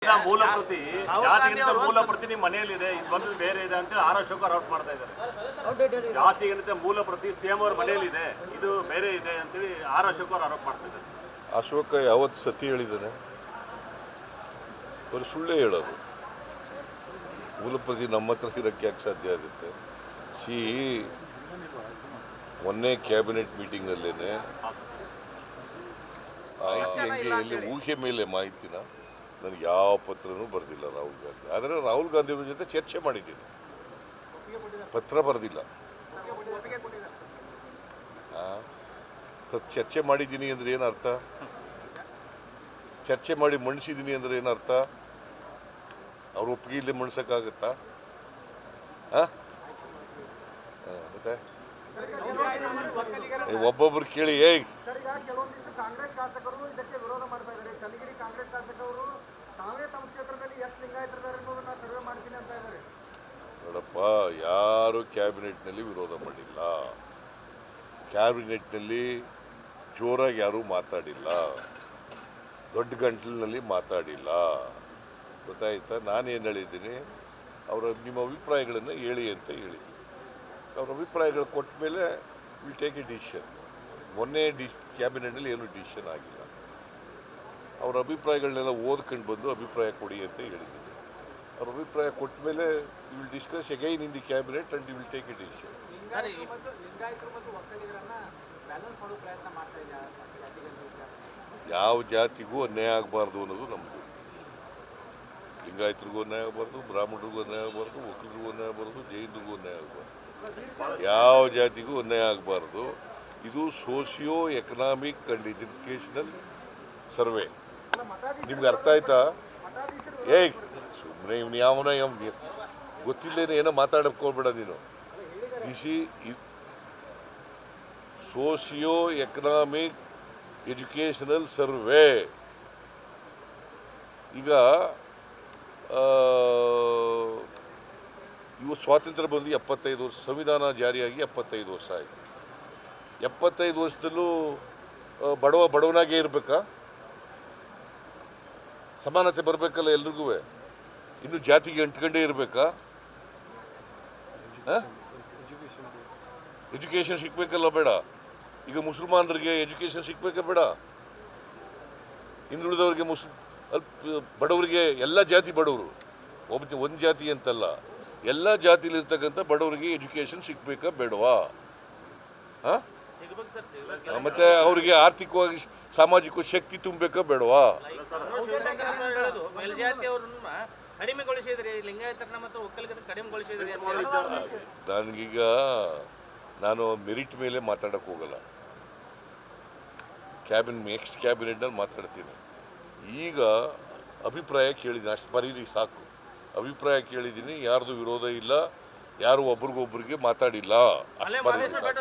ಮೂಲ ಪ್ರತಿ ಜಾತಿಗಿಂತ ಮೂಲ ಪ್ರತಿ ನಿಮ್ಮ ಮನೆಯಲ್ಲಿದೆ, ಇದು ಬಂದು ಬೇರೆ ಇದೆ ಅಂತ ಆರ್ ಅಶೋಕ್ ಔಟ್ ಮಾಡ್ತಾ ಇದ್ದಾರೆ. ಜಾತಿಗಿಂತ ಮೂಲ ಪ್ರತಿ ಸಿಎಂ ಅವ್ರ ಮನೆಯಲ್ಲಿದೆ, ಇದು ಬೇರೆ ಇದೆ ಅಂತೇಳಿ ಆರ್ ಅಶೋಕ್ ಅವ್ರು ಆರೋಪ ಮಾಡ್ತಾ ಇದ್ದಾರೆ. ಅಶೋಕ ಯಾವತ್ತು ಸತಿ ಹೇಳಿದ್ದಾನೆ? ಅವರು ಸುಳ್ಳೇ ಹೇಳೋದು. ಮೂಲ ಪ್ರತಿ ನಮ್ಮ ಹತ್ರ ಇರೋಕ್ಕೆ ಯಾಕೆ ಸಾಧ್ಯ ಆಗುತ್ತೆ? ಮೊನ್ನೆ ಕ್ಯಾಬಿನೆಟ್ ಮೀಟಿಂಗ್ನಲ್ಲೇ ಎಲ್ಲಿ ಊಹೆ ಮೇಲೆ ಮಾಹಿತಿನ ನನಗೆ ಯಾವ ಪತ್ರನೂ ಬರೆದಿಲ್ಲ ರಾಹುಲ್ ಗಾಂಧಿ. ಆದರೆ ರಾಹುಲ್ ಗಾಂಧಿ ಅವ್ರ ಜೊತೆ ಚರ್ಚೆ ಮಾಡಿದ್ದೀನಿ, ಪತ್ರ ಬರೆದಿಲ್ಲ. ಚರ್ಚೆ ಮಾಡಿದ್ದೀನಿ ಅಂದರೆ ಏನು ಅರ್ಥ? ಚರ್ಚೆ ಮಾಡಿ ಮಣಿಸಿದ್ದೀನಿ ಅಂದರೆ ಏನು ಅರ್ಥ? ಅವ್ರ ಒಪ್ಪಿಗೆ ಇಲ್ಲಿ ಮಣಿಸೋಕ್ಕಾಗತ್ತಾ? ಮತ್ತೆ ಒಬ್ಬೊಬ್ರು ಕೇಳಿ ಕಾಂಗ್ರೆಸ್ ಶಾಸಕರು ಇದಕ್ಕೆ ವಿರೋಧ ಮಾಡ್ತಾ ಇದ್ದಾರೆ. ಚನ್ನಗಿರಿ ಕಾಂಗ್ರೆಸ್ ಶಾಸಕರು ತಾವೇ ತಮ್ಮ ಕ್ಷೇತ್ರದಲ್ಲಿ ಎಷ್ಟು ಲಿಂಗಾಯತರಿದ್ದಾರೆ ಅನ್ನೋದನ್ನ ಸರ್ವೆ ಮಾಡ್ತೀನಿ ಅಂತ ಇದ್ದಾರೆ. ನೋಡಪ್ಪ, ಯಾರು ಕ್ಯಾಬಿನೆಟ್ನಲ್ಲಿ ವಿರೋಧ ಮಾಡಿಲ್ಲ, ಕ್ಯಾಬಿನೆಟ್ನಲ್ಲಿ ಜೋರಾಗಿ ಯಾರೂ ಮಾತಾಡಿಲ್ಲ, ದೊಡ್ಡ ಗಂಟಲಿನಲ್ಲಿ ಮಾತಾಡಿಲ್ಲ. ಗೊತ್ತಾಯ್ತಾ? ನಾನೇನು ಹೇಳಿದ್ದೀನಿ, ನಿಮ್ಮ ಅಭಿಪ್ರಾಯಗಳನ್ನು ಹೇಳಿ ಅಂತ ಹೇಳಿದ್ದೀನಿ. ಅವ್ರ ಅಭಿಪ್ರಾಯಗಳು ಕೊಟ್ಟ ಮೇಲೆ ವಿಲ್ ಟೇಕ್ ಎ ಡಿಸಿಷನ್. ಮೊನ್ನೆ ಕ್ಯಾಬಿನೆಟ್ನಲ್ಲಿ ಏನೂ ಡಿಸಿಷನ್ ಆಗಿಲ್ಲ. ಅವ್ರ ಅಭಿಪ್ರಾಯಗಳನ್ನೆಲ್ಲ ಓದ್ಕೊಂಡು ಬಂದು ಅಭಿಪ್ರಾಯ ಕೊಡಿ ಅಂತ ಹೇಳಿದ್ದೀನಿ. ಅವ್ರ ಅಭಿಪ್ರಾಯ ಕೊಟ್ಟ ಮೇಲೆ will discuss again in the cabinet and will take A decision. ಯಾವ ಜಾತಿಗೂ ಅನ್ಯಾಯ ಆಗಬಾರ್ದು ಅನ್ನೋದು ನಮ್ಮದು. ಲಿಂಗಾಯತರಿಗೂ ಅನ್ಯಾಯ ಆಗಬಾರ್ದು, ಬ್ರಾಹ್ಮಣರಿಗೂ ಅನ್ಯಾಯ ಆಗಬಾರ್ದು, ಒಕ್ಕಲಿಗರಿಗೂ ಅನ್ಯಾಯ ಆಗಬಾರ್ದು, ಜೈನರಿಗೂ ಅನ್ಯಾಯ ಆಗಬಾರ್ದು, ಯಾವ ಜಾತಿಗೂ ಅನ್ಯಾಯ ಆಗಬಾರ್ದು. ಇದು socio economic and educational survey. ನಿಮ್ಗೆ ಅರ್ಥ ಆಯ್ತಾ? ಸುಮ್ಮನೆ ಇವ್ನು ಯಾವನ ಗೊತ್ತಿಲ್ಲೇನೆ ಏನೋ ಮಾತಾಡಕ್ಕೆ ಹೋಗ್ಬೇಡ ನೀನು. Socio economic educational survey. ಈಗ ಇವು ಸ್ವಾತಂತ್ರ್ಯ ಬಂದು 75 ವರ್ಷ, ಸಂವಿಧಾನ ಜಾರಿಯಾಗಿ 75 ವರ್ಷ ಆಯಿತು. 75 ವರ್ಷದಲ್ಲೂ ಬಡವನಾಗೇ ಇರಬೇಕಾ? ಸಮಾನತೆ ಬರಬೇಕಲ್ಲ ಎಲ್ರಿಗೂ. ಇನ್ನು ಜಾತಿಗೆ ಅಂಟ್ಕೊಂಡೇ ಇರಬೇಕಾ? ಎಜುಕೇಷನ್ ಸಿಗ್ಬೇಕಲ್ಲ ಬೇಡ? ಈಗ ಮುಸಲ್ಮಾನರಿಗೆ ಎಜುಕೇಷನ್ ಸಿಗ್ಬೇಕಾ ಬೇಡ? ಹಿಂದುಳಿದವರಿಗೆ ಬಡವರಿಗೆ, ಎಲ್ಲ ಜಾತಿ ಬಡವರು, ಒಂದು ಜಾತಿ ಅಂತಲ್ಲ, ಎಲ್ಲ ಜಾತಿಲಿರ್ತಕ್ಕಂಥ ಬಡವರಿಗೆ ಎಜುಕೇಷನ್ ಸಿಗ್ಬೇಕಾ ಬೇಡವಾ? ಮತ್ತೆ ಅವರಿಗೆ ಆರ್ಥಿಕವಾಗಿ ಸಾಮಾಜಿಕ ಶಕ್ತಿ ತುಂಬಬೇಕಾ ಬೇಡವಾ? ನನಗೀಗ ನಾನು ಮೆರಿಟ್ ಮೇಲೆ ಮಾತಾಡಕ್ಕೆ ಹೋಗಲ್ಲ. ನೆಕ್ಸ್ಟ್ ಕ್ಯಾಬಿನೆಟ್ನಲ್ಲಿ ಮಾತಾಡ್ತೀನಿ. ಈಗ ಅಭಿಪ್ರಾಯ ಕೇಳಿದ್ದೀನಿ, ಅಷ್ಟು ಬರೀರಿ ಸಾಕು. ಅಭಿಪ್ರಾಯ ಕೇಳಿದ್ದೀನಿ, ಯಾರ್ದು ವಿರೋಧ ಇಲ್ಲ, ಯಾರು ಒಬ್ರಿಗೊಬ್ರಿಗೆ ಮಾತಾಡಿಲ್ಲ, ಅಷ್ಟು ಬರೀರಿ ಸಾಕು.